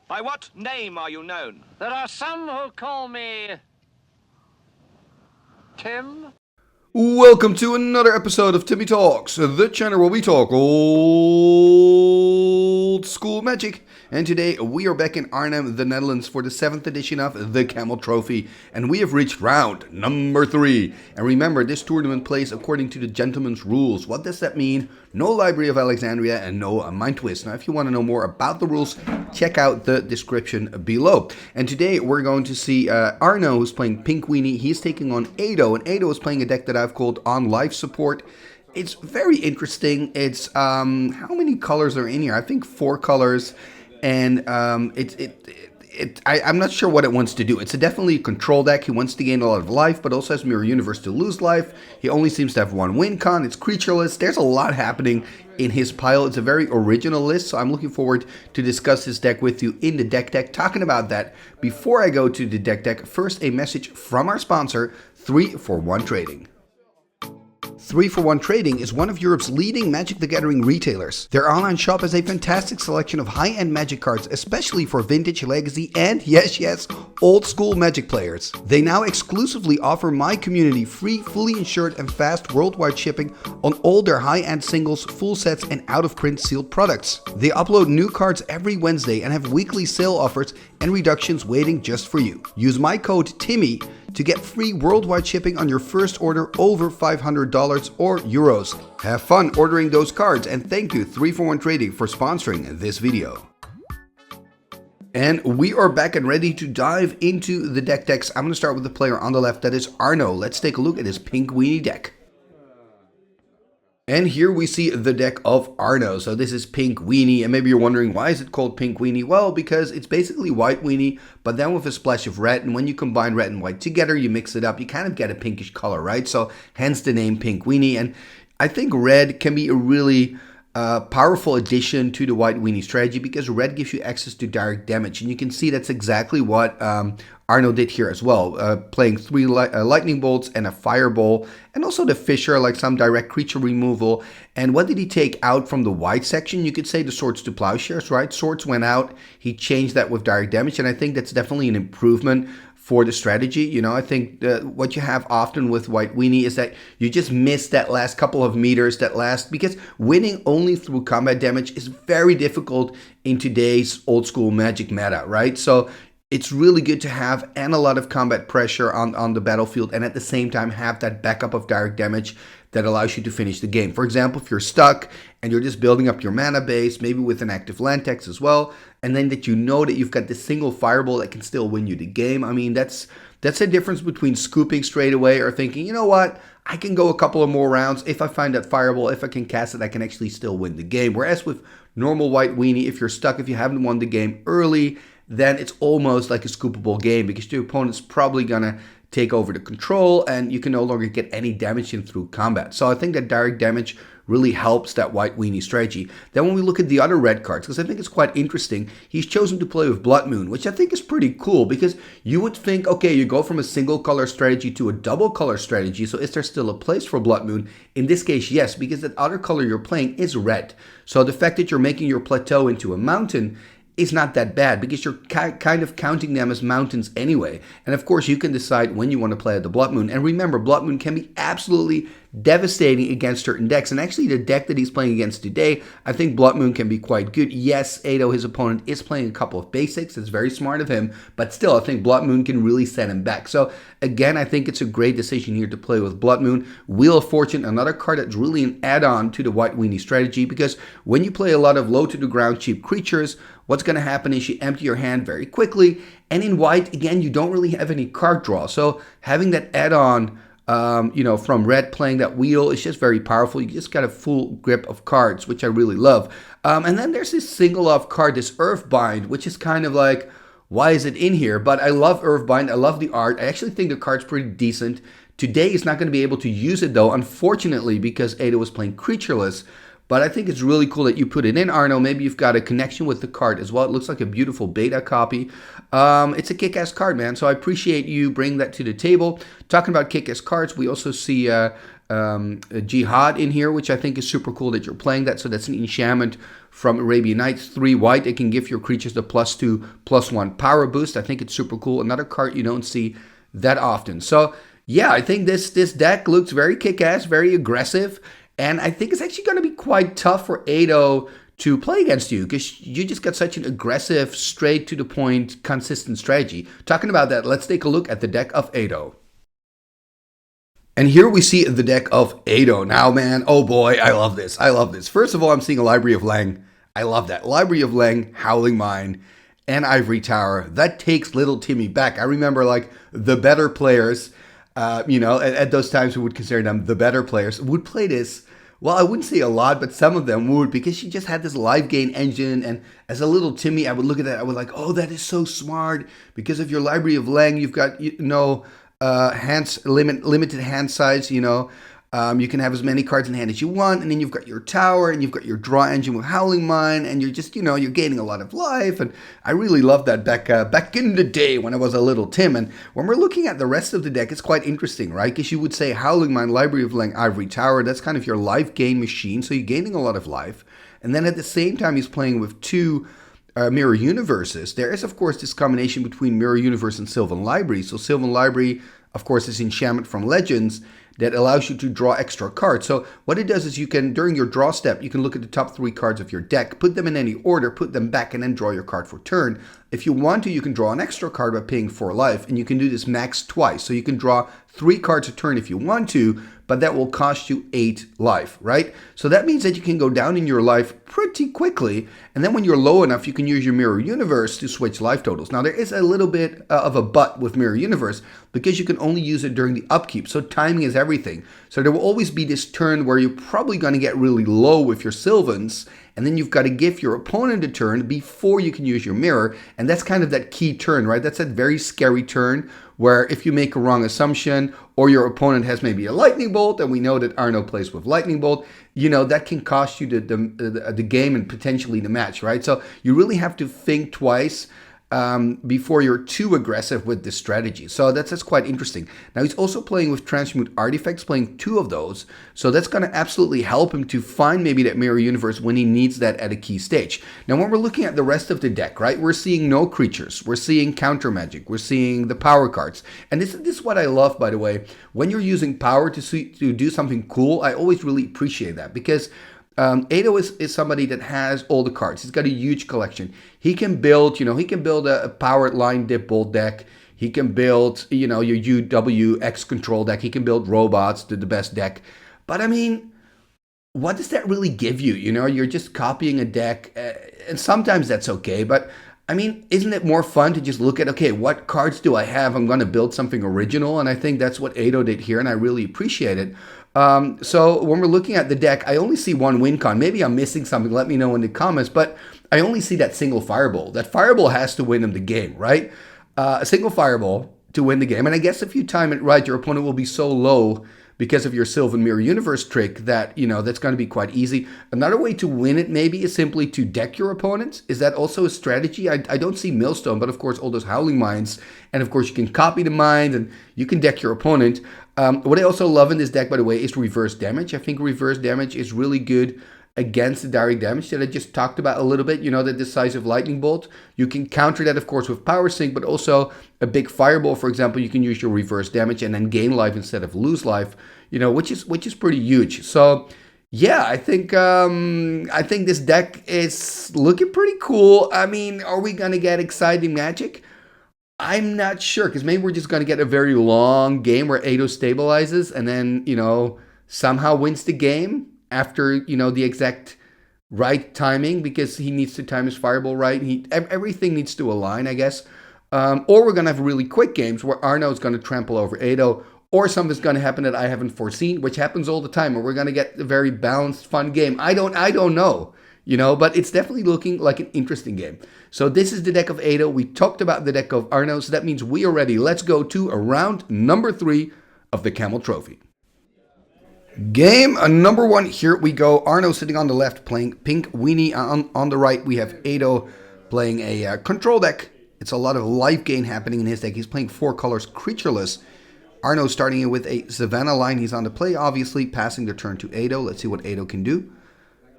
By what name are you known? There are some who call me Tim. Welcome to another episode of Timmy Talks, the channel where we talk old school magic. And today we are back in Arnhem, the Netherlands for the 7th edition of the Camel Trophy. And we have reached round number 3. And remember, this tournament plays according to the gentleman's rules. What does that mean? No Library of Alexandria and no Mind Twist. Now, if you want to know more about the rules, check out the description below. And today we're going to see Arno, who's playing Pink Weenie. He's taking on Ado, and Ado is playing a deck that I've called On Life Support. It's very interesting. It's how many colors are in here? I think 4 colors. And I'm not sure what it wants to do. It's definitely a control deck. He wants to gain a lot of life, but also has Mirror Universe to lose life. He only seems to have 1 win con. It's creatureless. There's a lot happening in his pile. It's a very original list, so I'm looking forward to discuss this deck with you in the deck. Talking about that, before I go to the deck, first a message from our sponsor, 3for1 Trading. 3for1 Trading is one of Europe's leading Magic the Gathering retailers. Their online shop has a fantastic selection of high-end Magic cards, especially for vintage, legacy, and yes, old school Magic players. They now exclusively offer my community free, fully insured, and fast worldwide shipping on all their high-end singles, full sets, and out-of-print sealed products. They upload new cards every Wednesday and have weekly sale offers and reductions waiting just for you. Use my code TIMMY to get free worldwide shipping on your first order over $500 or euros. Have fun ordering those cards, and thank you 3for1 Trading for sponsoring this video. And we are back and ready to dive into the decks. I'm going to start with the player on the left, that is Arno. Let's take a look at his Pink Weenie deck. And here we see the deck of Arno. So this is Pink Weenie, and maybe you're wondering, why is it called Pink Weenie? Well, because it's basically White Weenie, but then with a splash of red, and when you combine red and white together, you mix it up, you kind of get a pinkish color, right? So hence the name Pink Weenie, and I think red can be a really powerful addition to the White Weenie strategy, because red gives you access to direct damage, and you can see that's exactly what Arno did here as well, playing 3 lightning bolts and a fireball, and also the Fissure, like some direct creature removal. And what did he take out from the white section? You could say the Swords to Plowshares, right? Swords went out, he changed that with direct damage, and I think that's definitely an improvement for the strategy. You know, I think what you have often with White Weenie is that you just miss that last couple of meters, because winning only through combat damage is very difficult in today's old school Magic meta, right? So it's really good to have and a lot of combat pressure on the battlefield, and at the same time have that backup of direct damage that allows you to finish the game. For example, if you're stuck and you're just building up your mana base, maybe with an active land tax as well, and then that you know that you've got this single fireball that can still win you the game. I mean, that's a difference between scooping straight away or thinking, you know what, I can go a couple of more rounds. If I find that fireball, if I can cast it, I can actually still win the game. Whereas with normal White Weenie, if you're stuck, if you haven't won the game early, then it's almost like a scoopable game, because your opponent's probably gonna take over the control and you can no longer get any damage in through combat. So I think that direct damage really helps that White Weenie strategy. Then when we look at the other red cards, because I think it's quite interesting, he's chosen to play with Blood Moon, which I think is pretty cool, because you would think, okay, you go from a single color strategy to a double color strategy, so is there still a place for Blood Moon? In this case, yes, because that other color you're playing is red. So the fact that you're making your plateau into a mountain is not that bad, because you're kind of counting them as mountains anyway. And of course, you can decide when you want to play at the Blood Moon. And remember, Blood Moon can be absolutely devastating against certain decks. And actually, the deck that he's playing against today, I think Blood Moon can be quite good. Yes, Ado, his opponent, is playing a couple of basics. It's very smart of him. But still, I think Blood Moon can really set him back. So again, I think it's a great decision here to play with Blood Moon. Wheel of Fortune, another card that's really an add-on to the White Weenie strategy, because when you play a lot of low-to-the-ground cheap creatures, what's going to happen is you empty your hand very quickly, and in white, again, you don't really have any card draw. So having that add-on, from red playing that wheel is just very powerful. You just got a full grip of cards, which I really love. And then there's this single-off card, this Earthbind, which is kind of like, why is it in here? But I love Earthbind. I love the art. I actually think the card's pretty decent. Today, he's not going to be able to use it, though, unfortunately, because Ado was playing creatureless. But I think it's really cool that you put it in, Arno. Maybe you've got a connection with the card as well. It looks like a beautiful beta copy. It's a kick-ass card, man. So I appreciate you bringing that to the table. Talking about kick-ass cards, we also see Jihad in here, which I think is super cool that you're playing that. So that's an enchantment from Arabian Nights, 3 white. It can give your creatures the +2/+1 power boost. I think it's super cool. Another card you don't see that often. So yeah, I think this deck looks very kick-ass, very aggressive, and I think it's actually going to be quite tough for Ado to play against you because you just got such an aggressive, straight to the point, consistent strategy. Talking about that, let's take a look at the deck of Ado. And here we see the deck of Ado. Now, man, oh boy, I love this. I love this. First of all, I'm seeing a Library of Lang. I love that. Library of Lang, Howling Mine, and Ivory Tower. That takes little Timmy back. I remember like the better players, at those times we would consider them the better players, would play this. Well, I wouldn't say a lot, but some of them would, because she just had this live gain engine. And as a little Timmy, I would look at that. I would like, oh, that is so smart. Because of your Library of Lang, you've got, limited hand size, you can have as many cards in hand as you want, and then you've got your tower, and you've got your draw engine with Howling Mine, and you're just, you're gaining a lot of life, and I really loved that back in the day when I was a little Tim. And when we're looking at the rest of the deck, it's quite interesting, right? Because you would say Howling Mine, Library of Lang, Ivory Tower, that's kind of your life gain machine, so you're gaining a lot of life, and then at the same time, he's playing with 2 Mirror Universes. There is, of course, this combination between Mirror Universe and Sylvan Library. So Sylvan Library, of course, is enchantment from Legends that allows you to draw extra cards. So what it does is you can, during your draw step, you can look at the top 3 cards of your deck, put them in any order, put them back, and then draw your card for turn. If you want to, you can draw an extra card by paying 4 life, and you can do this max twice. So you can draw 3 cards a turn if you want to, but that will cost you 8 life, right? So that means that you can go down in your life pretty quickly, and then when you're low enough, you can use your Mirror Universe to switch life totals. Now, there is a little bit of a but with Mirror Universe, because you can only use it during the upkeep, so timing is everything. So there will always be this turn where you're probably going to get really low with your Sylvans, and then you've got to give your opponent a turn before you can use your mirror, and that's kind of that key turn, right? That's that very scary turn where if you make a wrong assumption or your opponent has maybe a lightning bolt, and we know that Arno plays with lightning bolt, that can cost you the game and potentially the match, right? So you really have to think twice before you're too aggressive with this strategy. So that's quite interesting. Now he's also playing with Transmute Artifacts, playing 2 of those. So that's going to absolutely help him to find maybe that Mirror Universe when he needs that at a key stage. Now when we're looking at the rest of the deck, right, we're seeing no creatures. We're seeing counter magic. We're seeing the power cards. And this is what I love, by the way. When you're using power to do something cool, I always really appreciate that, because Ado is somebody that has all the cards. He's got a huge collection. He can build, he can build a powered line dip bolt deck. He can build, your UWX control deck. He can build robots, the best deck. But I mean, what does that really give you? You're just copying a deck, and sometimes that's okay. But I mean, isn't it more fun to just look at, okay, what cards do I have? I'm going to build something original. And I think that's what Ado did here, and I really appreciate it. So when we're looking at the deck, I only see 1 win con. Maybe I'm missing something. Let me know in the comments. But I only see that single fireball. That fireball has to win him the game, right? A single fireball to win the game. And I guess if you time it right, your opponent will be so low because of your Sylvan Mirror Universe trick that, that's going to be quite easy. Another way to win it maybe is simply to deck your opponents. Is that also a strategy? I don't see Millstone, but of course all those Howling Mines. And of course you can copy the mines and you can deck your opponent. What I also love in this deck, by the way, is reverse damage. I think reverse damage is really good against the direct damage that I just talked about a little bit, that decisive lightning bolt. You can counter that, of course, with power sync, but also a big fireball, for example, you can use your reverse damage and then gain life instead of lose life, which is pretty huge. So yeah, I think this deck is looking pretty cool. I mean, are we gonna get exciting magic? I'm not sure, because maybe we're just going to get a very long game where Ado stabilizes and then, somehow wins the game after, the exact right timing, because he needs to time his fireball right. Everything needs to align, I guess. Or we're going to have really quick games where Arno is going to trample over Ado, or something's going to happen that I haven't foreseen, which happens all the time, and we're going to get a very balanced, fun game. I don't know. But it's definitely looking like an interesting game. So this is the deck of Ado. We talked about the deck of Arno, so that means we are ready. Let's go to round number 3 of the Camel Trophy. Game number 1, here we go. Arno sitting on the left playing Pink Weenie. On the right, we have Ado playing a control deck. It's a lot of life gain happening in his deck. He's playing 4 colors creatureless. Arno starting it with a Savannah line. He's on the play, obviously, passing the turn to Ado. Let's see what Ado can do.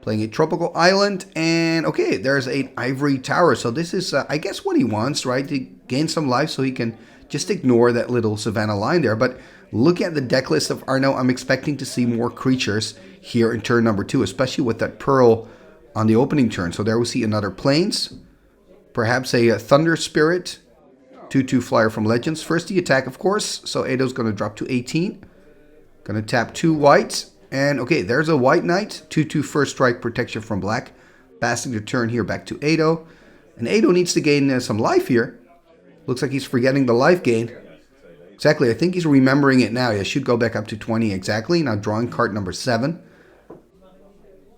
Playing a Tropical Island, and okay, there's an Ivory Tower. So this is, I guess, what he wants, right? To gain some life so he can just ignore that little Savannah line there. But look at the deck list of Arno. I'm expecting to see more creatures here in turn number 2, especially with that Pearl on the opening turn. So there we see another Plains, perhaps a Thunder Spirit, 2/2 flyer from Legends. First the attack, of course. So Ado's going to drop to 18. Going to tap 2 whites. And okay, there's a White Knight, 2/2 first strike protection from black. Passing the turn here back to Ado. And Ado needs to gain some life here. Looks like he's forgetting the life gain. Exactly, I think he's remembering it now. Yeah, should go back up to 20 exactly. Now drawing card number 7.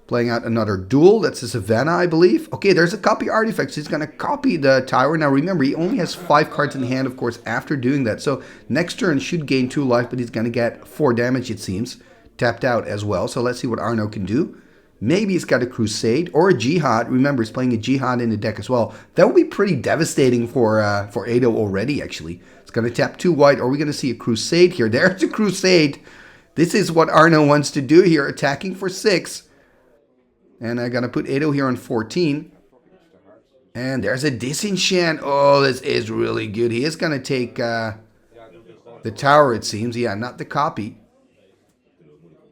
Playing out another duel. That's a Savannah, I believe. Okay, there's a copy artifact. So he's going to copy the tower. Now remember, he only has 5 cards in hand, of course, after doing that. So next turn should gain 2 life, but he's going to get 4 damage, it seems. Tapped out as well. So let's see what Arno can do. Maybe he's got a Crusade or a Jihad. Remember, he's playing a Jihad in the deck as well. That would be pretty devastating for Ado already, actually. It's going to tap 2 white. Or are we going to see a Crusade here? There's a Crusade. This is what Arno wants to do here. Attacking for 6. And I'm going to put Ado here on 14. And there's a Disenchant. Oh, this is really good. He is going to take the tower, it seems. Yeah, not the copy.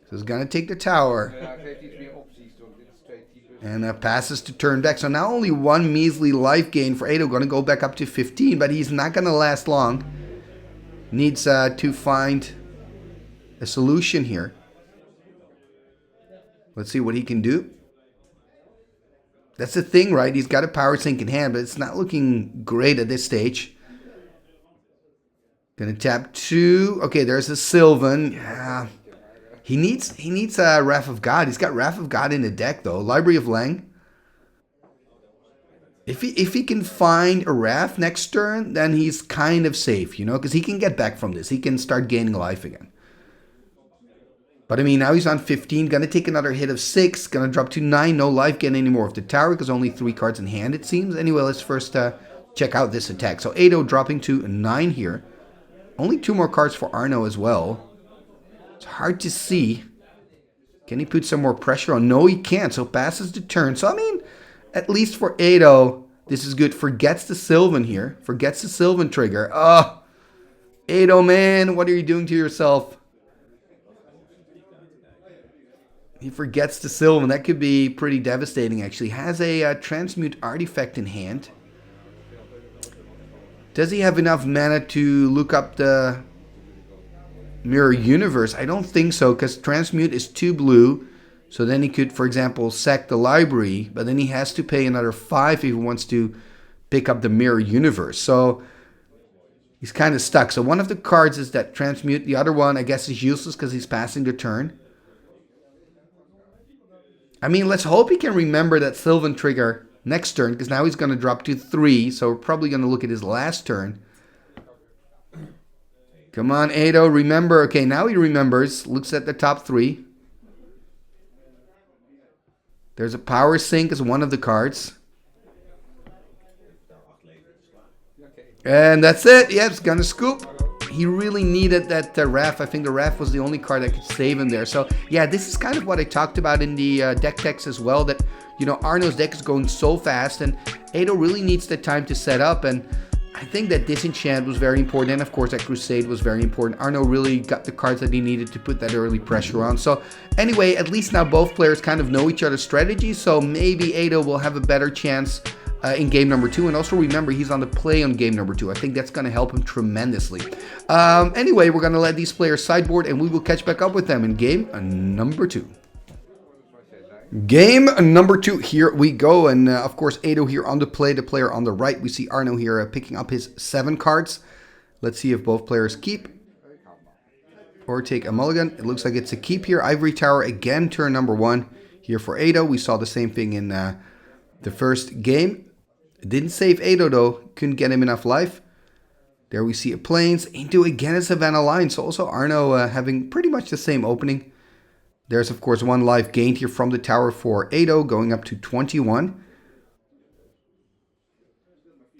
So he's going to take the tower. And passes to turn back. So now only 1 measly life gain for Ado. Going to go back up to 15. But he's not going to last long. Needs to find a solution here. Let's see what he can do. That's the thing, right? He's got a Power Sink in hand, but it's not looking great at this stage. Gonna tap 2. Okay, there's a Sylvan. Yeah. He needs Wrath of God. He's got Wrath of God in the deck, though. Library of Lang. If he can find a Wrath next turn, then he's kind of safe, you know, because he can get back from this. He can start gaining life again. But I mean, now he's on 15, going to take another hit of 6, going to drop to 9, no life gain anymore with the tower, because only 3 cards in hand, it seems. Anyway, let's first check out this attack. So Ado dropping to 9 here. Only 2 more cards for Arno as well. It's hard to see. Can he put some more pressure on? No, he can't, so passes the turn. So, I mean, at least for Ado, this is good. Forgets the Sylvan here. Forgets the Sylvan trigger. Oh, Ado, man, what are you doing to yourself? He forgets the Sylvan. That could be pretty devastating, actually. Has a Transmute artifact in hand. Does he have enough mana to look up the Mirror Universe? I don't think so, because Transmute is 2 blue. So then he could, for example, sack the library. But then he has to pay another 5 if he wants to pick up the Mirror Universe. So he's kind of stuck. So one of the cards is that Transmute. The other one, I guess, is useless because he's passing the turn. I mean, let's hope he can remember that Sylvan trigger next turn, because now he's going to drop to 3, so we're probably going to look at his last turn. Come on, Ado, remember. Okay, now he remembers. Looks at the top 3. There's a Power Sink as one of the cards. And that's it. Yep, it's going to scoop. He really needed that Wrath. I think the Wrath was the only card that could save him there. So, yeah, this is kind of what I talked about in the deck text as well. That, you know, Arno's deck is going so fast. And Ado really needs the time to set up. And I think that Disenchant was very important. And, of course, that Crusade was very important. Arno really got the cards that he needed to put that early pressure on. So, anyway, at least now both players kind of know each other's strategies. So, maybe Ado will have a better chance in game number 2. And also remember, he's on the play on game number 2. I think that's going to help him tremendously. Anyway, we're going to let these players sideboard, and we will catch back up with them in game number 2. Game number 2, here we go. And of course, Ado here on the play, the player on the right. We see Arno here picking up his 7 cards. Let's see if both players keep or take a mulligan. It looks like it's a keep here. Ivory Tower again, turn number 1 here for Ado. We saw the same thing in the first game. Didn't save Ado though. Couldn't get him enough life. There we see a Plains. Into again a Savannah line. So also Arno having pretty much the same opening. There's of course 1 life gained here from the tower for Ado, going up to 21.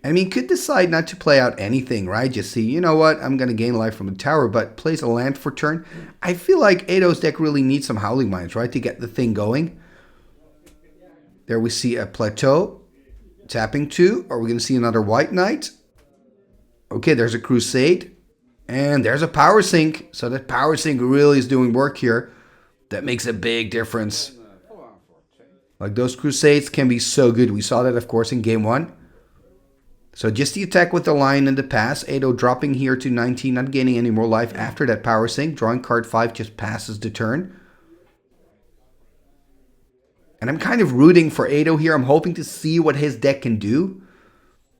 I mean, could decide not to play out anything, right? Just see, you know what, I'm going to gain life from the tower, but plays a land for turn. I feel like Ado's deck really needs some Howling Mines, right, to get the thing going. There we see a Plateau, tapping 2. Are we going to see another White Knight? Okay, there's a Crusade. And there's a Power Sink. So that Power Sink really is doing work here. That makes a big difference. Like, those Crusades can be so good. We saw that, of course, in game 1. So just the attack with the Lion and the pass. Ado dropping here to 19, not gaining any more life after that Power Sink. Drawing card 5 just passes the turn. And I'm kind of rooting for Ado here. I'm hoping to see what his deck can do.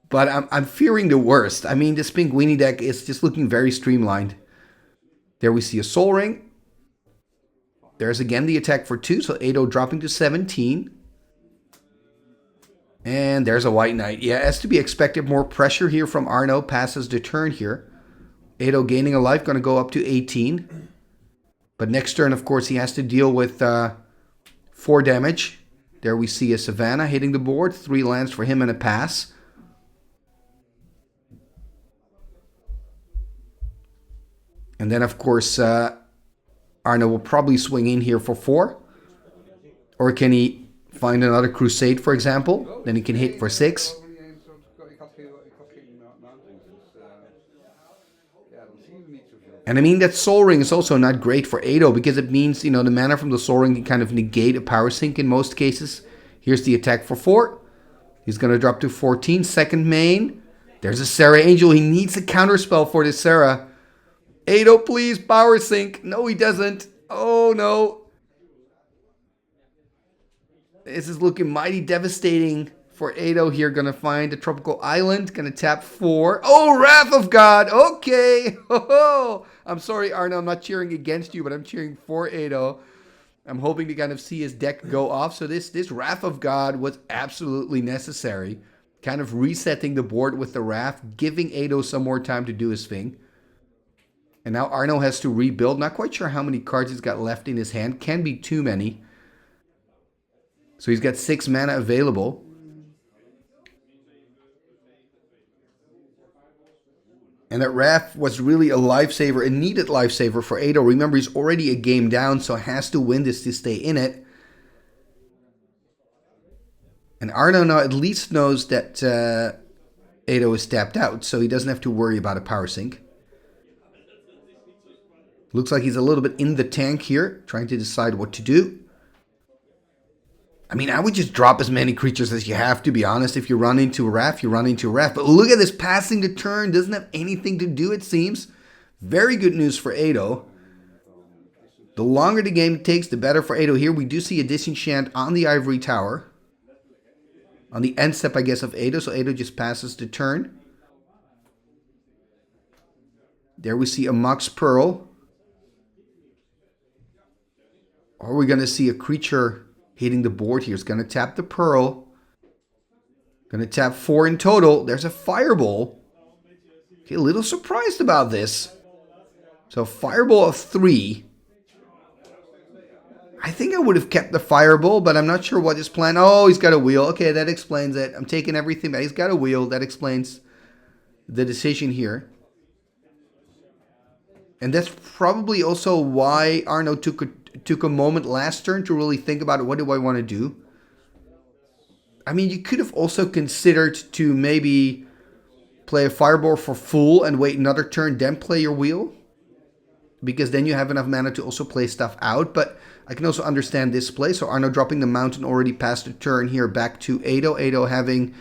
But I'm fearing the worst. I mean, this Pink Weenie deck is just looking very streamlined. There we see a Soul Ring. There's again the attack for 2. So Ado dropping to 17. And there's a White Knight. Yeah, as to be expected, more pressure here from Arno. Passes the turn here. Ado gaining a life, going to go up to 18. But next turn, of course, he has to deal with 4 damage. There we see a Ravenna hitting the board. 3 lands for him and a pass. And then, of course, Arno will probably swing in here for 4. Or can he find another Crusade, for example? Then he can hit for 6. And I mean, that Soul Ring is also not great for Ado because it means, you know, the mana from the Soul Ring can kind of negate a Power Sink in most cases. Here's the attack for 4. He's going to drop to 14. Second main. There's a Sarah Angel. He needs a counterspell for this Sarah. Ado, please, Power Sink. No, he doesn't. Oh, no. This is looking mighty devastating for Ado here. Going to find a tropical island. Going to tap 4. Oh, Wrath of God. Okay. Oh, I'm sorry, Arno. I'm not cheering against you, but I'm cheering for Ado. I'm hoping to kind of see his deck go off. So this Wrath of God was absolutely necessary. Kind of resetting the board with the Wrath. Giving Ado some more time to do his thing. And now Arno has to rebuild. Not quite sure how many cards he's got left in his hand. Can be too many. So he's got 6 mana available. And that Wrath was really a lifesaver, a needed lifesaver for Ado. Remember, he's already a game down, so has to win this to stay in it. And Arno now at least knows that Ado is tapped out, so he doesn't have to worry about a Power Sink. Looks like he's a little bit in the tank here, trying to decide what to do. I mean, I would just drop as many creatures as you have, to be honest. If you run into a Wrath, you run into a Wrath. But look at this, passing the turn. Doesn't have anything to do, it seems. Very good news for Ado. The longer the game takes, the better for Ado here. We do see a Disenchant on the Ivory Tower. On the end step, I guess, of Ado. So Ado just passes the turn. There we see a Mox Pearl. Are we going to see a creature hitting the board here? It's going to tap the Pearl. Going to tap 4 in total. There's a Fireball. Okay, a little surprised about this. So Fireball of 3. I think I would have kept the Fireball, but I'm not sure what his plan. Oh, he's got a wheel. Okay, that explains it. I'm taking everything back. He's got a wheel. That explains the decision here. And that's probably also why Arno took a moment last turn to really think about what do I want to do. I mean, you could have also considered to maybe play a Fireball for full and wait another turn, then play your wheel. Because then you have enough mana to also play stuff out. But I can also understand this play. So Arno dropping the mountain already past the turn here back to Ado. Ado having,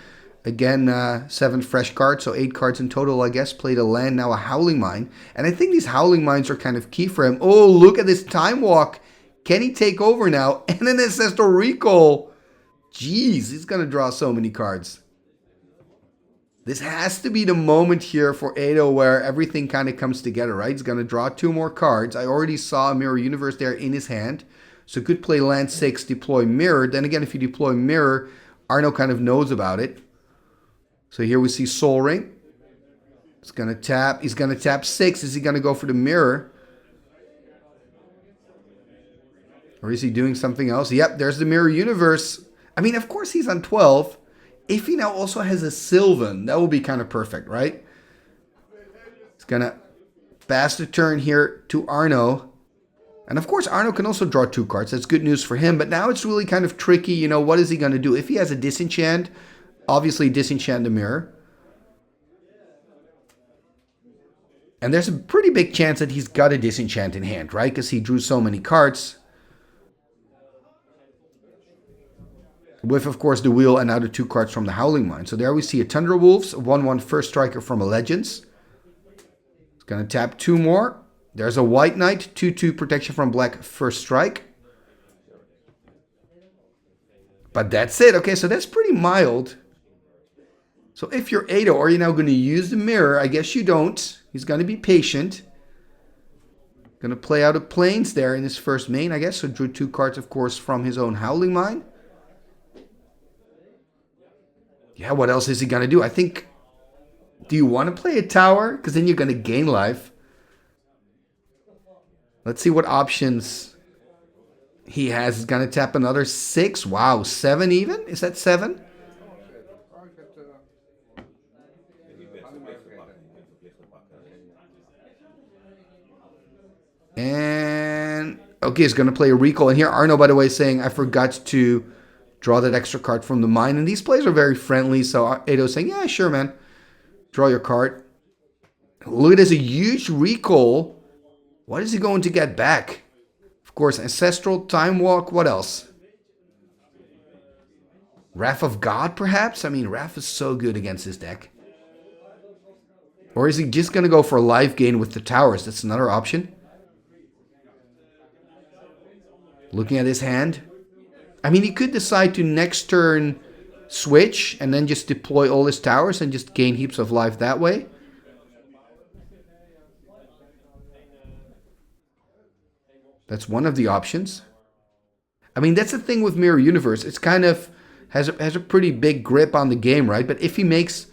again, 7 fresh cards. So 8 cards in total, I guess. Played a land, now a Howling Mine. And I think these Howling Mines are kind of key for him. Oh, look at this Time Walk. Can he take over now? And an Ancestral Recall. Jeez, he's going to draw so many cards. This has to be the moment here for Ado where everything kind of comes together, right? He's going to draw 2 more cards. I already saw a Mirror Universe there in his hand. So could play land 6, deploy Mirror. Then again, if you deploy Mirror, Arno kind of knows about it. So here we see Soul Ring. He's going to tap. He's going to tap 6. Is he going to go for the Mirror? Or is he doing something else? Yep, there's the Mirror Universe. I mean, of course he's on 12. If he now also has a Sylvan, that would be kind of perfect, right? He's going to pass the turn here to Arno. And of course, Arno can also draw 2 cards. That's good news for him. But now it's really kind of tricky. You know, what is he going to do? If he has a disenchant, obviously disenchant the mirror. And there's a pretty big chance that he's got a disenchant in hand, right? Because he drew so many cards. With, of course, the wheel and now the 2 cards from the Howling Mine. So there we see a Thunderwolves, a 1/1 first striker from a Legends. It's going to tap 2 more. There's a White Knight, 2/2 protection from black, first strike. But that's it. Okay, so that's pretty mild. So if you're Ado, are you now going to use the mirror? I guess you don't. He's going to be patient. Going to play out of Plains there in his first main, I guess. So drew 2 cards, of course, from his own Howling Mine. Yeah, what else is he going to do? I think, do you want to play a tower? Because then you're going to gain life. Let's see what options he has. He's going to tap another 6. Wow, 7 even? Is that 7? And, okay, he's going to play a recall. And here Arno, by the way, is saying, I forgot to draw that extra card from the mine. And these plays are very friendly. So Ado's saying, yeah, sure, man. Draw your card. Look at this, a huge recall. What is he going to get back? Of course, Ancestral, Time Walk. What else? Wrath of God, perhaps? I mean, Wrath is so good against this deck. Or is he just going to go for a life gain with the towers? That's another option. Looking at his hand. I mean, he could decide to next turn switch and then just deploy all his towers and just gain heaps of life that way. That's one of the options. I mean, that's the thing with Mirror Universe. It's kind of has a pretty big grip on the game, right? But if he makes,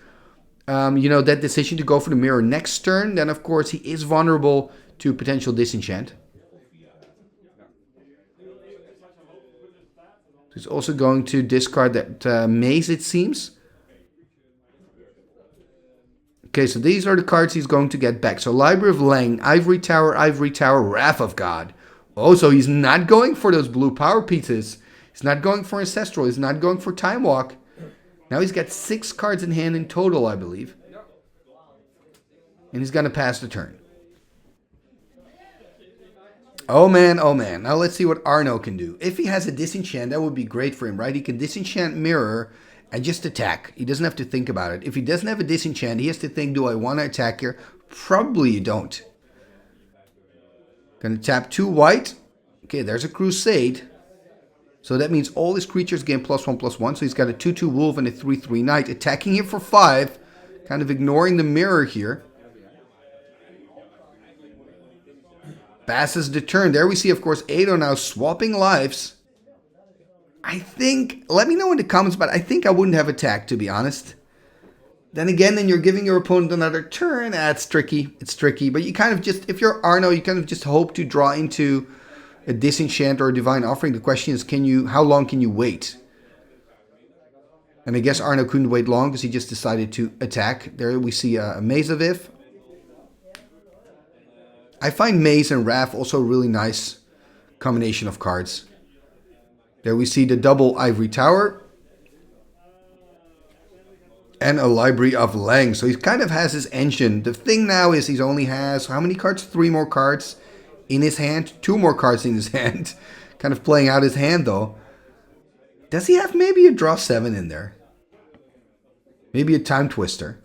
you know, that decision to go for the mirror next turn, then of course he is vulnerable to potential disenchant. He's also going to discard that maze, it seems. Okay, so these are the cards he's going to get back. So Library of Lang, Ivory Tower, Wrath of God. Oh, so he's not going for those blue power pieces. He's not going for Ancestral. He's not going for Time Walk. Now he's got 6 cards in hand in total, I believe. And he's going to pass the turn. Oh man, oh man. Now let's see what Arno can do. If he has a disenchant, that would be great for him, right? He can disenchant Mirror and just attack. He doesn't have to think about it. If he doesn't have a disenchant, he has to think, do I want to attack here? Probably you don't. Gonna tap 2 white. Okay, there's a Crusade. So that means all his creatures gain +1/+1. So he's got a 2/2 Wolf and a 3/3 Knight. Attacking him for 5. Kind of ignoring the mirror here. Passes the turn. There we see, of course, Ado now swapping lives. I think, let me know in the comments, but I think I wouldn't have attacked, to be honest. Then again, then you're giving your opponent another turn. It's tricky. It's tricky. But you kind of just, if you're Arno, you kind of just hope to draw into a disenchant or a divine offering. The question is, how long can you wait? And I guess Arno couldn't wait long because he just decided to attack. There we see a Maze of If. I find Maze and Wrath also a really nice combination of cards. There we see the double Ivory Tower. And a Library of Lang. So he kind of has his engine. The thing now is he only has, how many cards? 3 more cards in his hand. 2 more cards in his hand. Kind of playing out his hand though. Does he have maybe a draw 7 in there? Maybe a Time Twister.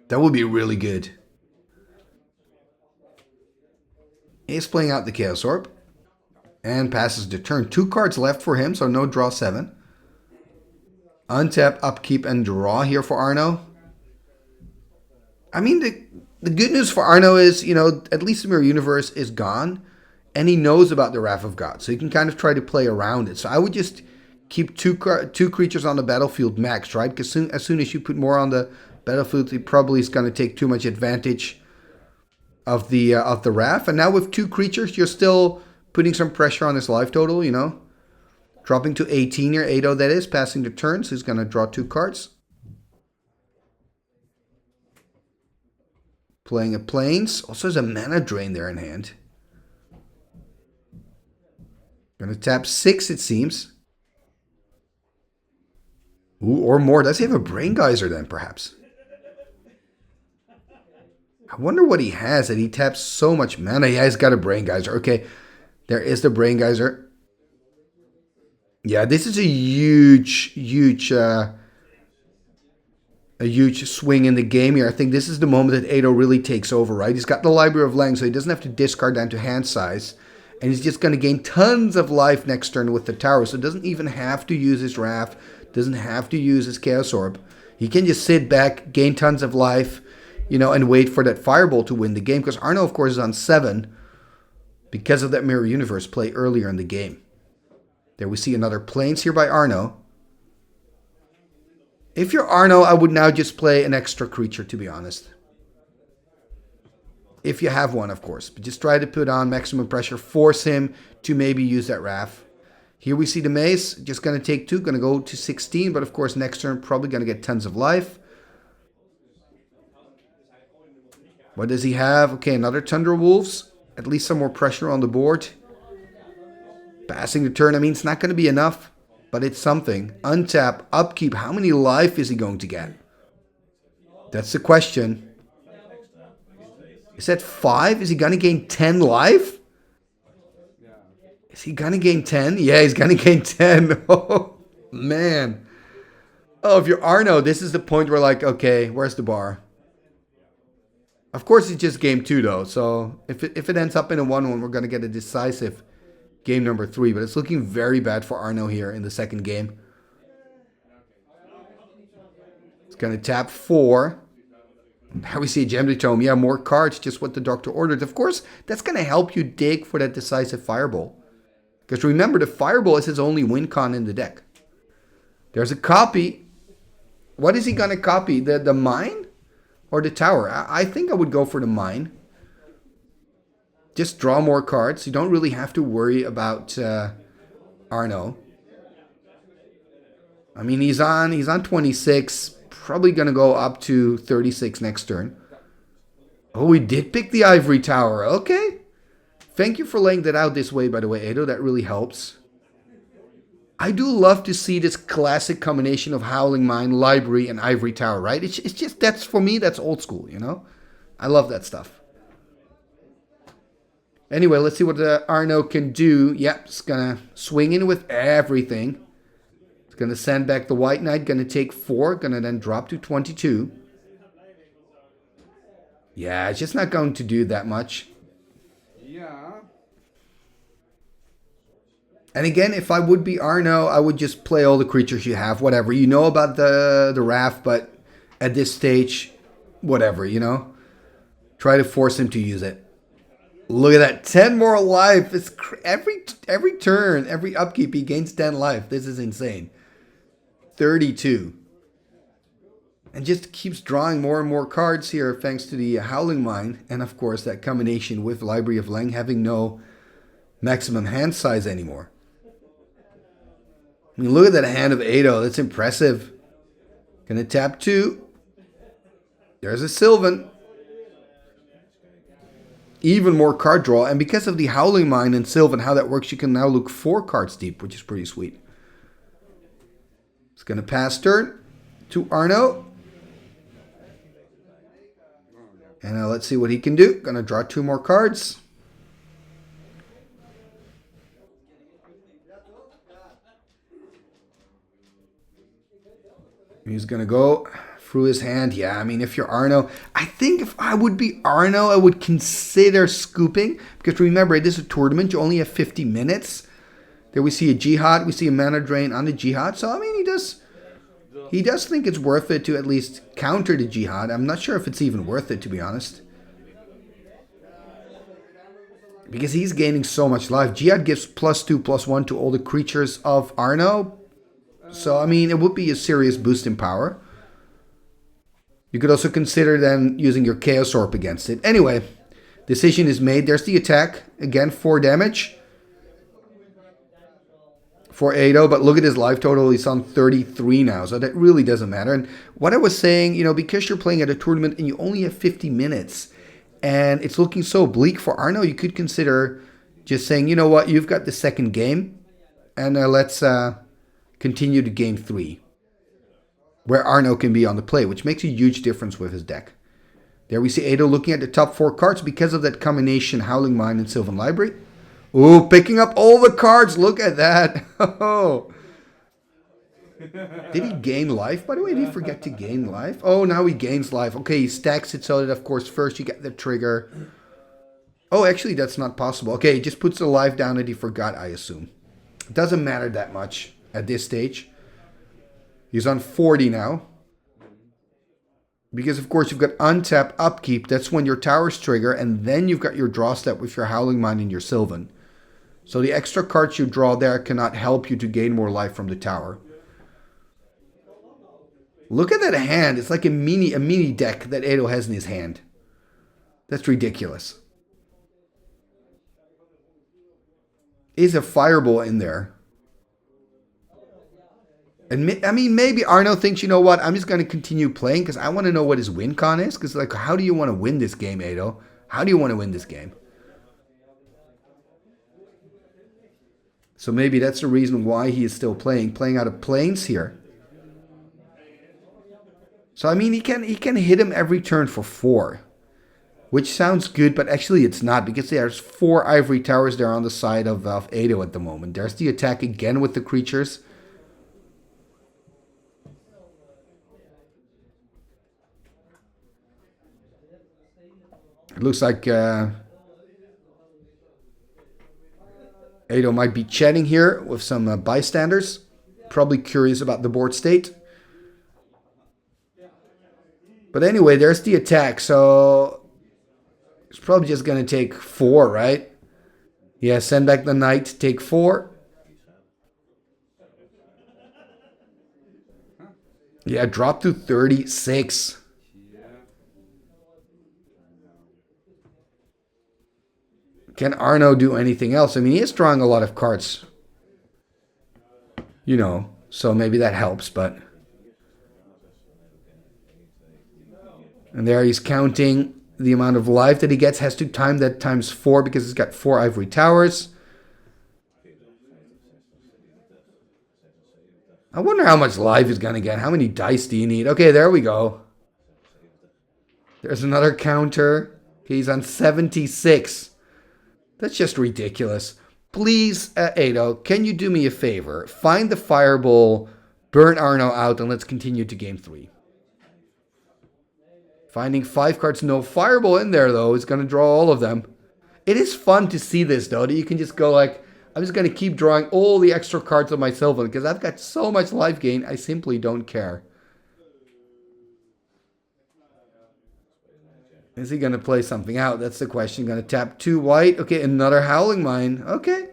That would be really good. He's playing out the Chaos Orb. And passes the turn. 2 cards left for him, so no draw 7. Untap, upkeep, and draw here for Arno. I mean, the good news for Arno is, you know, at least the Mirror Universe is gone. And he knows about the Wrath of God. So he can kind of try to play around it. So I would just keep 2 creatures on the battlefield max, right? Because as soon as you put more on the battlefield, he probably is going to take too much advantage of the Wrath. And now with 2 creatures, you're still putting some pressure on his life total, you know. Dropping to 18 here, 8-0 that is, passing the turn, so he's going to draw 2 cards. Playing a Plains, also has a mana drain there in hand. Going to tap 6 it seems. Ooh, or more. Does he have a Brain Geyser then, perhaps? I wonder what he has that he taps so much mana. Yeah, he's got a Brain Geyser. Okay, there is the Brain Geyser. Yeah, this is a huge swing in the game here. I think this is the moment that 8-0 really takes over, right? He's got the Library of Lang, so he doesn't have to discard down to hand size. And he's just going to gain tons of life next turn with the tower. So doesn't even have to use his Wrath. Doesn't have to use his Chaos Orb. He can just sit back, gain tons of life, and wait for that Fireball to win the game. Because Arno, of course, is on 7 because of that Mirror Universe play earlier in the game. There we see another Plains here by Arno. If you're Arno, I would now just play an extra creature, to be honest. If you have one, of course. But just try to put on maximum pressure. Force him to maybe use that Wrath. Here we see the Mace. Just going to take 2. Going to go to 16. But of course, next turn, probably going to get tons of life. What does he have? Okay, another Thunder Wolves. At least some more pressure on the board. Passing the turn. I mean, it's not going to be enough. But it's something. Untap, upkeep. How many life is he going to get? That's the question. Is that 5? Is he going to gain 10 life? Is he going to gain 10? Yeah, he's going to gain 10. Oh, man. Oh, if you're Arno, this is the point where like, okay, where's the bar? Of course, it's just game 2, though. So if it ends up in a 1-1, we're going to get a decisive game number 3. But it's looking very bad for Arno here in the second game. It's going to tap 4. Now we see a Gem Tome. Yeah, more cards, just what the doctor ordered. Of course, that's going to help you dig for that decisive Fireball. Because remember, the Fireball is his only win con in the deck. There's a copy. What is he going to copy? The Mine? Or the Tower? I think I would go for the Mine. Just draw more cards. You don't really have to worry about Arno. I mean, he's on 26. Probably going to go up to 36 next turn. Oh, we did pick the Ivory Tower. Okay. Thank you for laying that out this way, by the way, Edo. That really helps. I do love to see this classic combination of Howling Mine, Library, and Ivory Tower, right? It's just, that's, for me, that's old school, I love that stuff. Anyway, let's see what Arno can do. Yep, it's going to swing in with everything. Going to send back the White Knight. Going to take 4. Going to then drop to 22. Yeah, it's just not going to do that much. Yeah. And again, if I would be Arno, I would just play all the creatures you have. Whatever. You know about the Wrath, but at this stage, whatever, Try to force him to use it. Look at that. 10 more life. It's every turn, every upkeep, he gains 10 life. This is insane. 32. And just keeps drawing more and more cards here thanks to the Howling Mine. And of course that combination with Library of Lang having no maximum hand size anymore. I mean, look at that hand of 8-0. That's impressive. Gonna tap 2. There's a Sylvan. Even more card draw. And because of the Howling Mine and Sylvan, how that works, you can now look 4 cards deep, which is pretty sweet. It's going to pass turn to Arno. And now let's see what he can do. Going to draw 2 more cards. He's going to go through his hand. Yeah, I mean, if you're Arno, I think if I would be Arno, I would consider scooping. Because remember, this is a tournament. You only have 50 minutes. There we see a Jihad. We see a mana drain on the Jihad. So, I mean, he does think it's worth it to at least counter the Jihad. I'm not sure if it's even worth it, to be honest. Because he's gaining so much life. Jihad gives +2/+1 to all the creatures of Arno. So, I mean, it would be a serious boost in power. You could also consider then using your Chaos Orb against it. Anyway, decision is made. There's the attack. Again, 4 damage. for Ado, but look at his life total. He's on 33 now, so that really doesn't matter. And what I was saying, you know, because you're playing at a tournament and you only have 50 minutes and it's looking so bleak for Arno, you could consider just saying, you know what, you've got the second game and let's continue to game 3 where Arno can be on the play, which makes a huge difference with his deck. There we see Ado looking at the top 4 cards because of that combination Howling Mine and Sylvan Library. Ooh, picking up all the cards. Look at that. Oh. Did he gain life? By the way, did he forget to gain life? Oh, now he gains life. Okay, he stacks it so that, of course, first you get the trigger. Oh, actually, that's not possible. Okay, he just puts the life down that he forgot, I assume. It doesn't matter that much at this stage. He's on 40 now. Because, of course, you've got untap, upkeep. That's when your towers trigger. And then you've got your draw step with your Howling Mine and your Sylvan. So the extra cards you draw there cannot help you to gain more life from the tower. Look at that hand. It's like a mini deck that Ado has in his hand. That's ridiculous. Is a fireball in there? And I mean, maybe Arno thinks, you know what, I'm just going to continue playing because I want to know what his win con is. Because, like, how do you want to win this game, Ado? How do you want to win this game? So maybe that's the reason why he is still playing out of planes here. So, I mean, he can hit him every turn for 4. Which sounds good, but actually it's not. Because there's 4 ivory towers there on the side of Ado at the moment. There's the attack again with the creatures. It looks like Ado might be chatting here with some bystanders. Probably curious about the board state. But anyway, there's the attack. So it's probably just going to take 4, right? Yeah, send back the knight, take 4. Yeah, drop to 36. Can Arno do anything else? I mean, he is drawing a lot of cards. You know, so maybe that helps, but... And there he's counting the amount of life that he gets. Has to time that times 4 because he's got 4 ivory towers. I wonder how much life he's going to get. How many dice do you need? Okay, there we go. There's another counter. He's on 76. That's just ridiculous. Please, Ado, can you do me a favor? Find the fireball, burn Arno out, and let's continue to game 3. Finding 5 cards, no fireball in there, though. It's going to draw all of them. It is fun to see this, though, that you can just go like, I'm just going to keep drawing all the extra cards of my Sylvan, because I've got so much life gain, I simply don't care. Is he going to play something out? That's the question. Going to tap 2 white. Okay, another Howling Mine. Okay.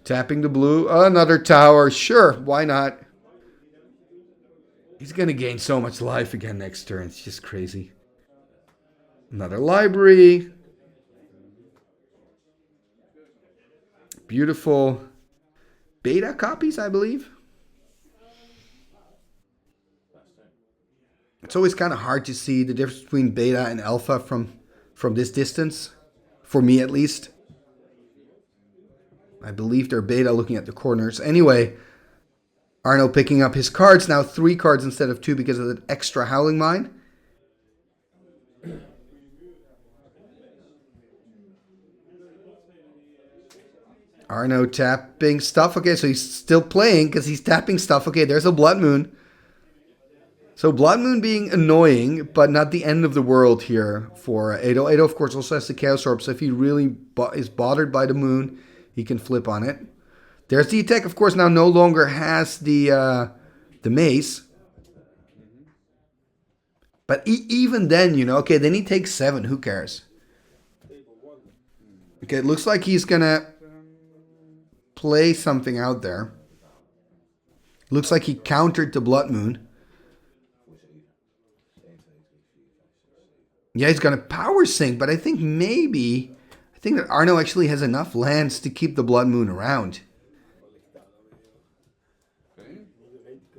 Tapping the blue. Another tower. Sure, why not? He's going to gain so much life again next turn. It's just crazy. Another library. Beautiful. Beta copies, I believe. It's always kind of hard to see the difference between beta and alpha from this distance. For me, at least. I believe they're beta looking at the corners. Anyway, Arno picking up his cards. Now 3 cards instead of 2 because of that extra Howling Mine. Arno tapping stuff. Okay, so he's still playing because he's tapping stuff. Okay, there's a Blood Moon. So Blood Moon being annoying, but not the end of the world here for Ado. Ado, of course, also has the Chaos Orb, so if he really is bothered by the moon, he can flip on it. There's the attack, of course, now no longer has the mace. But even then, you know, okay, then he takes 7. Who cares? Okay, it looks like he's going to play something out there. Looks like he countered the Blood Moon. Yeah, he's going to power sink, but I think that Arno actually has enough lands to keep the Blood Moon around.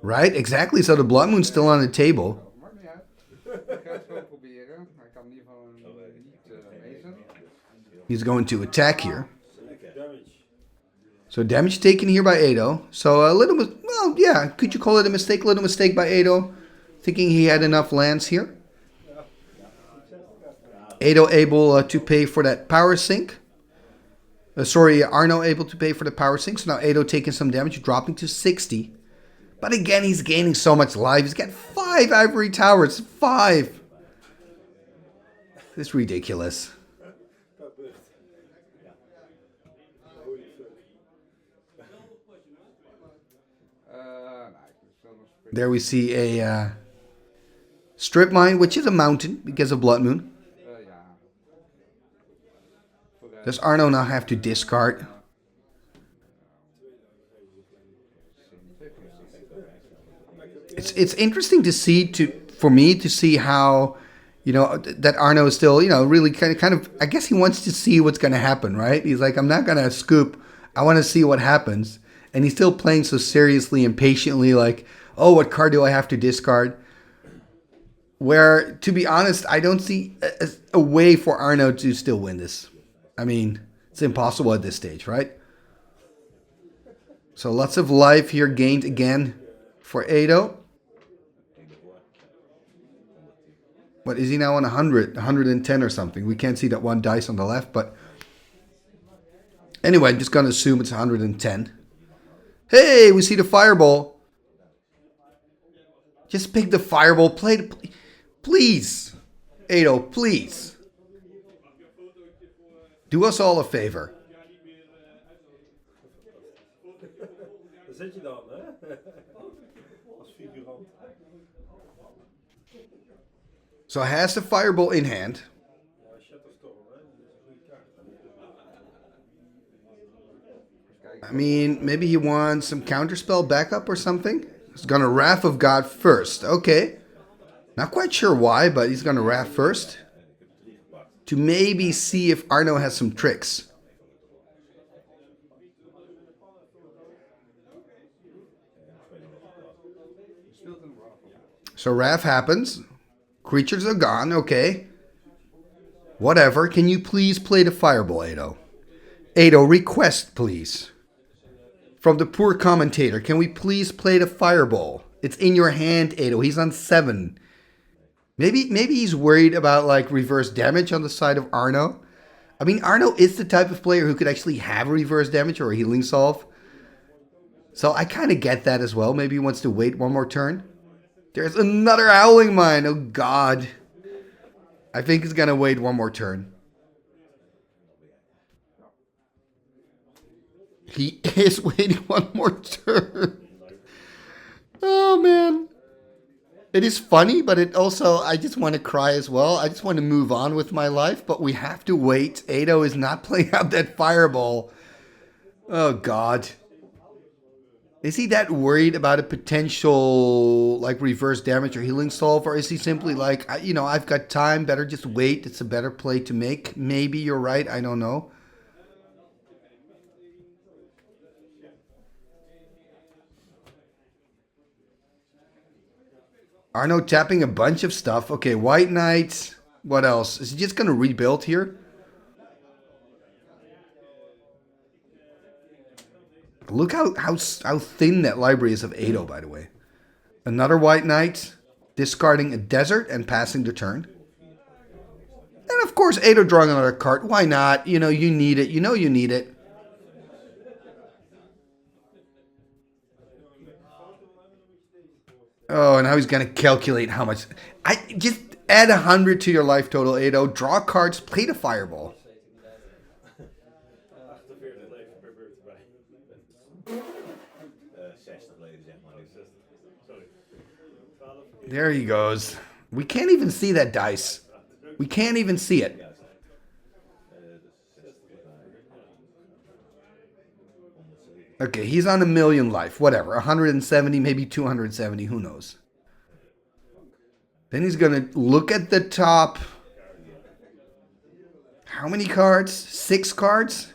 Right? Exactly. So the Blood Moon's still on the table. Maakt niet uit. Ik ga het gewoon proberen. Hij kan in ieder geval niet lezen. He's going to attack here. So damage taken here by Edo. So a little bit, well, yeah, could you call it a mistake? A little mistake by Edo, thinking he had enough lands here. Edo able to pay for that power sink. Arno able to pay for the power sink. So now Edo taking some damage, dropping to 60. But again, he's gaining so much life. He's got 5 ivory towers. 5. This is ridiculous. There we see a strip mine, which is a mountain because of Blood Moon. Does Arno now have to discard? It's interesting to see for me to see how, you know, that Arno is still, you know, really kind of I guess he wants to see what's going to happen, right? He's like, I'm not going to scoop. I want to see what happens. And he's still playing so seriously and patiently, like, oh, what card do I have to discard? Where, to be honest, I don't see a way for Arno to still win this. I mean, it's impossible at this stage, right? So lots of life here gained again for Edo. What is he now on 100, 110 or something? We can't see that one dice on the left, but anyway, I'm just going to assume it's 110. Hey, we see the fireball. Just pick the fireball. Please. Edo, please. Do us all a favor. So has the fireball in hand. I mean, maybe he wants some counterspell backup or something. He's going to Wrath of God first. Okay. Not quite sure why, but he's going to Wrath first. To maybe see if Arno has some tricks. So Wrath happens. Creatures are gone. Okay. Whatever. Can you please play the Fireball, Edo? Edo, request, please. From the poor commentator, can we please play the Fireball? It's in your hand, Edo. He's on 7. Maybe he's worried about like reverse damage on the side of Arno. I mean, Arno is the type of player who could actually have reverse damage or a healing solve. So I kind of get that as well. Maybe he wants to wait one more turn. There's another Howling Mine. Oh, God. I think he's going to wait one more turn. He is waiting one more turn. Oh, man. It is funny, but it also, I just want to cry as well. I just want to move on with my life, but we have to wait. Edo is not playing out that Fireball. Oh, God. Is he that worried about a potential, like, reverse damage or healing solve? Or is he simply like, you know, I've got time, better just wait. It's a better play to make. Maybe you're right. I don't know. Arno tapping a bunch of stuff. Okay, White Knight. What else? Is he just going to rebuild here? Look how thin that library is of Edo, by the way. Another White Knight. Discarding a desert and passing the turn. And of course, Edo drawing another card. Why not? You know, you need it. You know you need it. Oh, now he's going to calculate how much. I just add 100 to your life total, Edo. Draw cards, play the Fireball. There he goes. We can't even see that dice. We can't even see it. Okay, he's on 1,000,000 life. Whatever. 170, maybe 270. Who knows? Then he's going to look at the top. How many cards? 6 cards?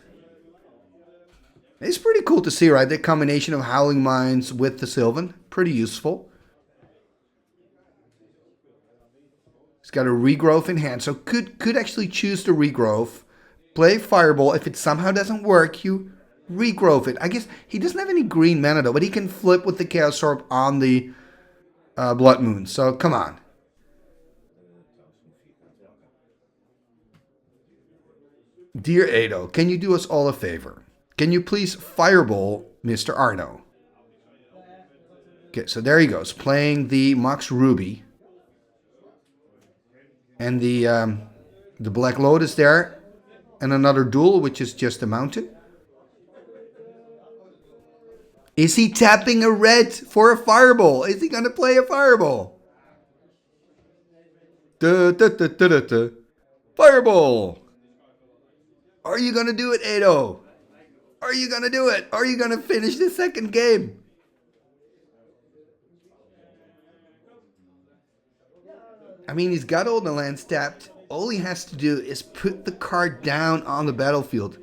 It's pretty cool to see, right? That combination of Howling Mines with the Sylvan. Pretty useful. He's got a regrowth in hand, so could actually choose the regrowth. Play Fireball. If it somehow doesn't work, you regrowth it. I guess he doesn't have any green mana though, but he can flip with the Chaos Orb on the Blood Moon. So come on. Dear Ado, can you do us all a favor? Can you please Fireball Mr. Arno? Okay, so there he goes, playing the Mox Ruby. And the Black Lotus there. And another duel, which is just a mountain. Is he tapping a red for a Fireball? Is he going to play a Fireball? Fireball! Are you going to do it, Ado? Are you going to do it? Are you going to finish the second game? I mean, he's got all the lands tapped. All he has to do is put the card down on the battlefield.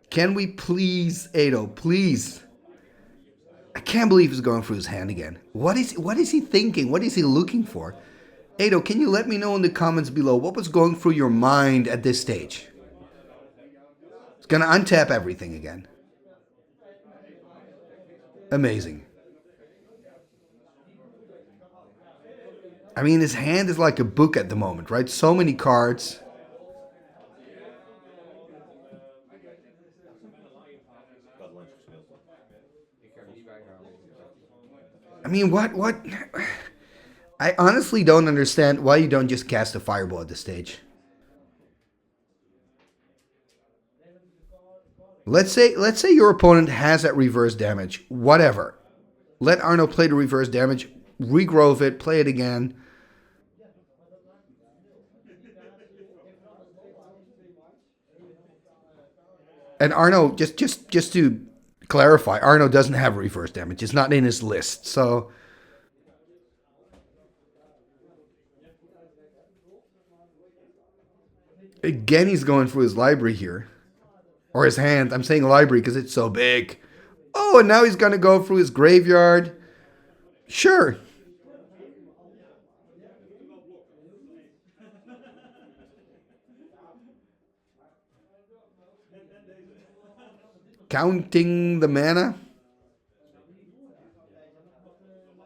Can we please, Ado, please? I can't believe he's going through his hand again. What is he thinking? What is he looking for? Ado, can you let me know in the comments below what was going through your mind at this stage? He's going to untap everything again. Amazing. I mean, his hand is like a book at the moment, right? So many cards. I mean, what? I honestly don't understand why you don't just cast a Fireball at this stage. Let's say your opponent has that reverse damage. Whatever. Let Arno play the reverse damage, regrowth it, play it again. And Arno, just to clarify, Arno doesn't have reverse damage. It's not in his list. So again, he's going through his library here. Or his hand. I'm saying library because it's so big. Oh, and now he's going to go through his graveyard. Sure. Counting the mana.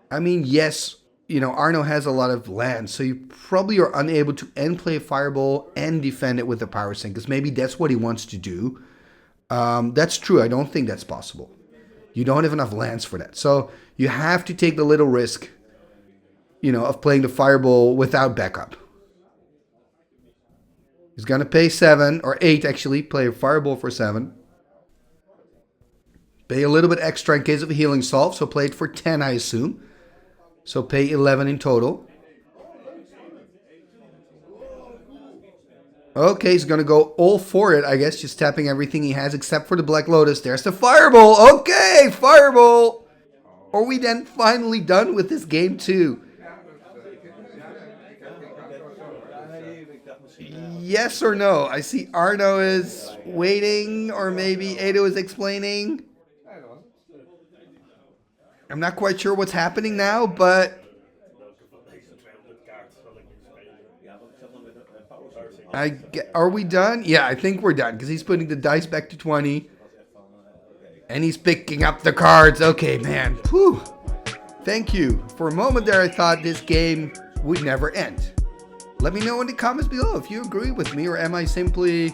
I mean, yes, you know, Arno has a lot of lands, so you probably are unable to end play a Fireball and defend it with a Power Sink, because maybe that's what he wants to do. That's true. I don't think that's possible. You don't have enough lands for that. So you have to take the little risk, you know, of playing the Fireball without backup. He's going to pay 7, or 8 actually, play a Fireball for 7. Pay a little bit extra in case of a healing solve, so play it for 10, I assume. So pay 11 in total. Okay, he's going to go all for it, I guess, just tapping everything he has except for the Black Lotus. There's the Fireball. Okay, Fireball. Are we then finally done with this game too? Yes or no? I see Arno is waiting, or maybe Ado is explaining. I'm not quite sure what's happening now, but are we done? Yeah, I think we're done because he's putting the dice back to 20. And he's picking up the cards. Okay, man. Whew. Thank you. For a moment there, I thought this game would never end. Let me know in the comments below if you agree with me, or am I simply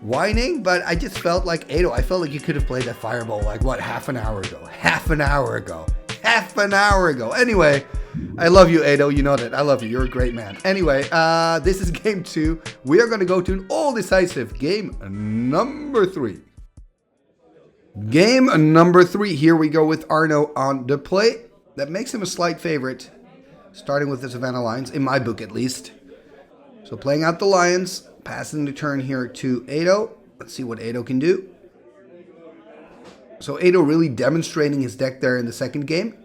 whining? But I just felt like, Ado, I felt like you could have played that Fireball like, what, half an hour ago? Half an hour ago. Half an hour ago. Anyway, I love you, Ado. You know that. I love you. You're a great man. Anyway, this is game 2. We are going to go to an all-decisive game number 3. Game number 3. Here we go with Arno on the plate. That makes him a slight favorite, starting with the Savannah Lions, in my book at least. So playing out the Lions, passing the turn here to Ado. Let's see what Ado can do. So Ado really demonstrating his deck there in the second game.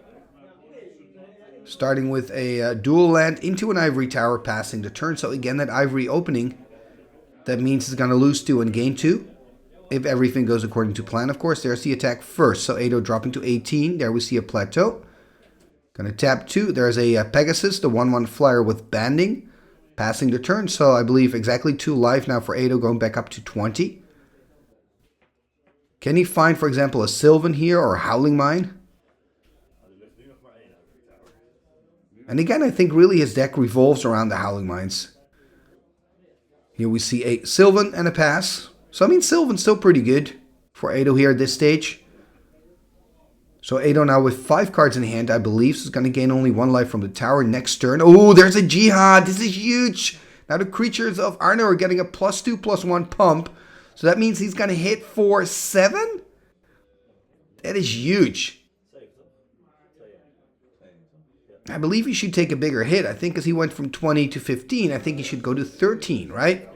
Starting with a dual land into an Ivory Tower, passing the turn. So again, that Ivory opening That means he's going to lose 2 in game 2. If everything goes according to plan, of course. There's the attack first. So Ado dropping to 18. There we see a plateau. Going to tap 2. There's a Pegasus, the 1/1 flyer with banding. Passing the turn. So I believe exactly 2 life now for Ado, going back up to 20. Can he find, for example, a Sylvan here or a Howling Mine? And again, I think really his deck revolves around the Howling Mines. Here we see a Sylvan and a pass. So I mean, Sylvan's still pretty good for Ado here at this stage. So Ado now with 5 cards in hand, I believe. So he's going to gain only 1 life from the tower next turn. Oh, there's a Jihad. This is huge. Now the creatures of Arno are getting a +2/+1 pump. So that means he's going to hit for 7? That is huge. I believe he should take a bigger hit. I think as he went from 20 to 15, I think he should go to 13, right?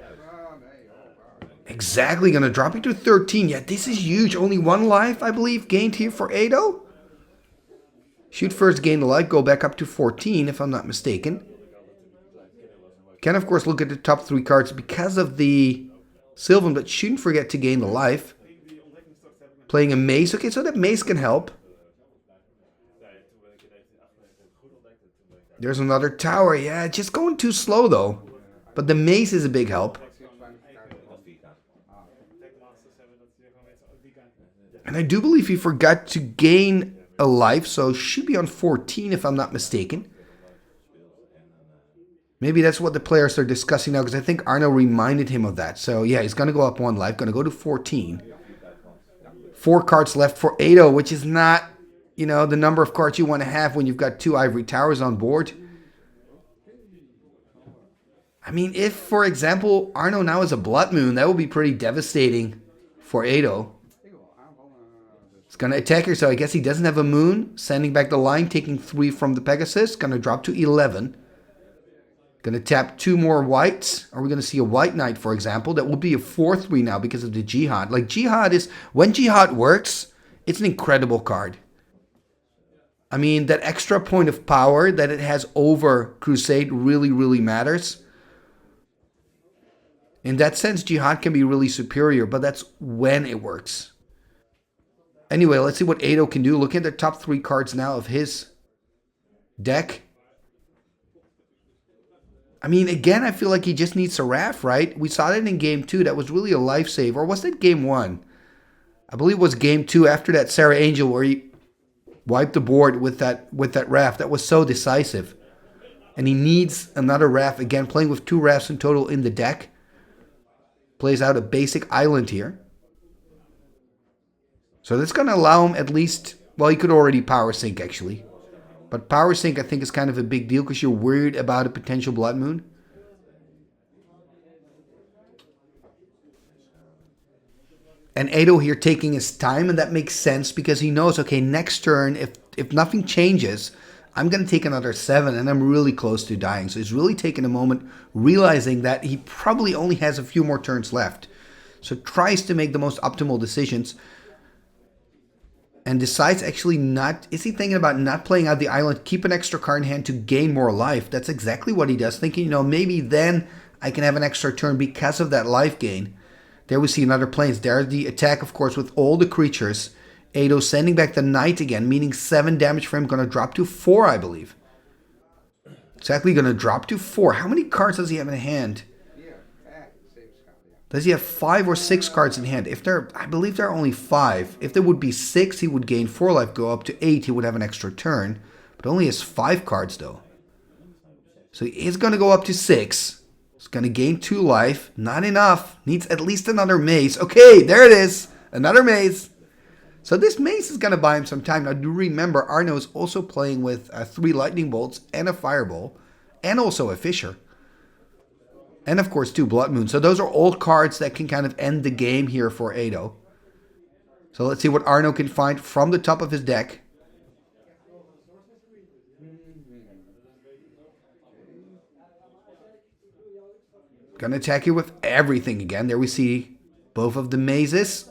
Exactly, going to drop you to 13. Yeah, this is huge. Only 1 life, I believe, gained here for Ado. Should first gain the life, go back up to 14, if I'm not mistaken. Can, of course, look at the top 3 cards because of the Sylvan, but shouldn't forget to gain the life. Playing a Mace. Okay, so that Mace can help. There's another tower. Yeah, just going too slow, though. But the Mace is a big help. And I do believe he forgot to gain a life, so should be on 14 if I'm not mistaken. Maybe that's what the players are discussing now, because I think Arno reminded him of that. So yeah, he's going to go up 1 life, going to go to 14. 4 cards left for Ado, which is not, you know, the number of cards you want to have when you've got 2 ivory towers on board. I mean, if, for example, Arno now has a Blood Moon, that would be pretty devastating for Ado. He's going to attack here, so I guess he doesn't have a Moon. Sending back the line, taking 3 from the Pegasus. Going to drop to 11. Going to tap 2 more whites. Are we going to see a White Knight, for example? That will be a 4/3 now because of the Jihad. Like, Jihad is, when Jihad works, it's an incredible card. I mean, that extra point of power that it has over Crusade really, really matters. In that sense, Jihad can be really superior, but that's when it works. Anyway, let's see what Ado can do. Look at the top 3 cards now of his deck. I mean, again, I feel like he just needs a Raph, right? We saw that in game 2. That was really a lifesaver. Or was that game 1? I believe it was game 2 after that Sarah Angel where he wiped the board with that Raph. That was so decisive. And he needs another Raph. Again, playing with 2 Raphs in total in the deck. Plays out a basic island here. So that's going to allow him at least... Well, he could already power sync, actually. But power sync, I think, is kind of a big deal because you're worried about a potential Blood Moon. And Ado here taking his time, and that makes sense because he knows, okay, next turn, if nothing changes, I'm going to take another 7, and I'm really close to dying. So he's really taking a moment, realizing that he probably only has a few more turns left. So tries to make the most optimal decisions. And decides actually not... Is he thinking about not playing out the island, keep an extra card in hand to gain more life? That's exactly what he does. Thinking, you know, maybe then I can have an extra turn because of that life gain. There we see another Plains. There's the attack, of course, with all the creatures. Ado sending back the Knight again, meaning 7 damage for him. Going to drop to 4, I believe. Exactly, going to drop to 4. How many cards does he have in hand? Does he have 5 or 6 cards in hand? If there, I believe there are only 5. If there would be 6, he would gain 4 life. Go up to 8, he would have an extra turn. But only has 5 cards, though. So he is going to go up to 6. He's going to gain 2 life. Not enough. Needs at least another Mace. Okay, there it is. Another Mace. So this Mace is going to buy him some time. Now, do remember, Arno is also playing with 3 Lightning Bolts and a Fireball. And also a Fisher. And, of course, 2 Blood Moons. So those are all cards that can kind of end the game here for Ado. So let's see what Arno can find from the top of his deck. Gonna attack you with everything again. There we see both of the mazes.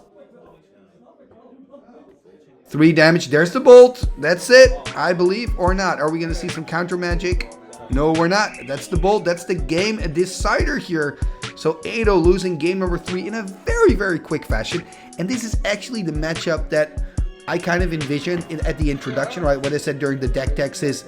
3 damage. There's the bolt. That's it, I believe. Or not. Are we going to see some counter magic? No, we're not. That's the bolt. That's the game decider here. So Ado losing game number 3 in a very, very quick fashion. And this is actually the matchup that I kind of envisioned at the introduction, right? What I said during the deck text is,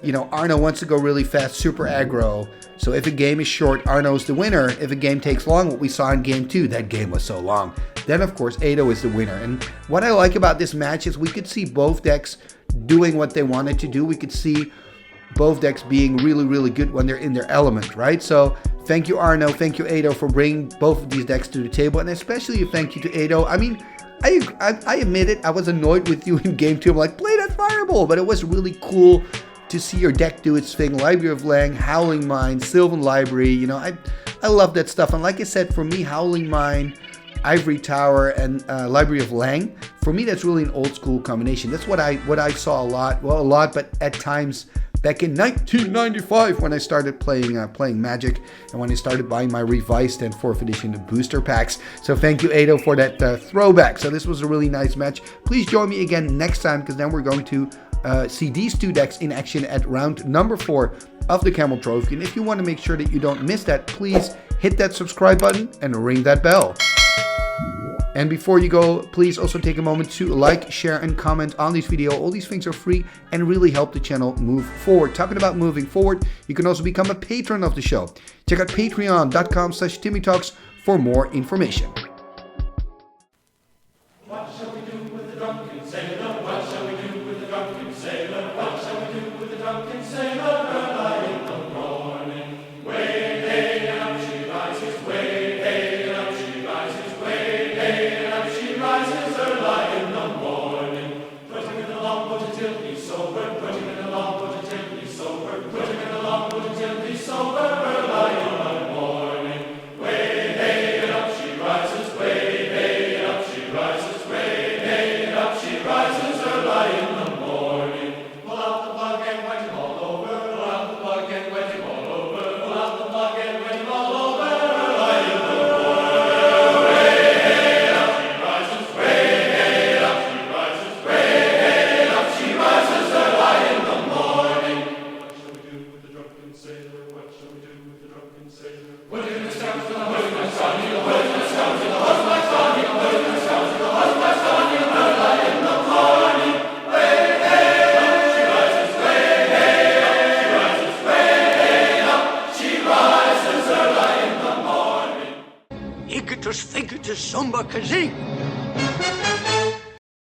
you know, Arno wants to go really fast, super aggro. So if a game is short, Arno's the winner. If a game takes long, what we saw in game 2, that game was so long. Then of course, Ado is the winner. And what I like about this match is we could see both decks doing what they wanted to do. We could see both decks being really, really good when they're in their element, right? So thank you, Arno. Thank you, Ado, for bringing both of these decks to the table. And especially a thank you to Ado. I mean, I admit it, I was annoyed with you in game 2. I'm like, play that Fireball. But it was really cool to see your deck do its thing. Library of Lang, Howling Mine, Sylvan Library. You know, I love that stuff. And like I said, for me, Howling Mine, Ivory Tower, and Library of Lang, for me, that's really an old school combination. That's what I saw a lot. Well, a lot, but at times back in 1995 when I started playing Magic and when I started buying my revised and 4th edition booster packs. So thank you, Ado, for that throwback. So this was a really nice match. Please join me again next time, because then we're going to see these two decks in action at round number 4 of the Camel Trophy. And if you want to make sure that you don't miss that, please hit that subscribe button and ring that bell. And before you go, please also take a moment to like, share, and comment on this video. All these things are free and really help the channel move forward. Talking about moving forward, you can also become a patron of the show. Check out patreon.com/TimmyTalks for more information. What shall we do with the drunken sailor? What shall we do with the drunken sailor? What shall we do with the drunken sailor? Early in the morning, way hey and up she rises, way hey and up she rises, way hey and up she rises. Early in the morning, put him in the longboat until he's sober, put him in the longboat until he's sober, put him in the longboat until he's sober. Early in the morning, way hey and up she rises, way hey and up she rises. She rises early in the morning. Pull out the plug and wet him all over. Pull out the plug and wet him all over. Pull out the plug and wet him all over. Early in the morning. Way hey up she rises. Way hey up she rises. Way hey up she rises early in the morning. What shall we do with the drunken sailor? What shall we do with the drunken sailor? Put him in the scouts to the hood, my son. Put him in the scouts to the hood, my son. Put him in the scouts to the hood, my son. Icketus, ficketus, sumba, kazee.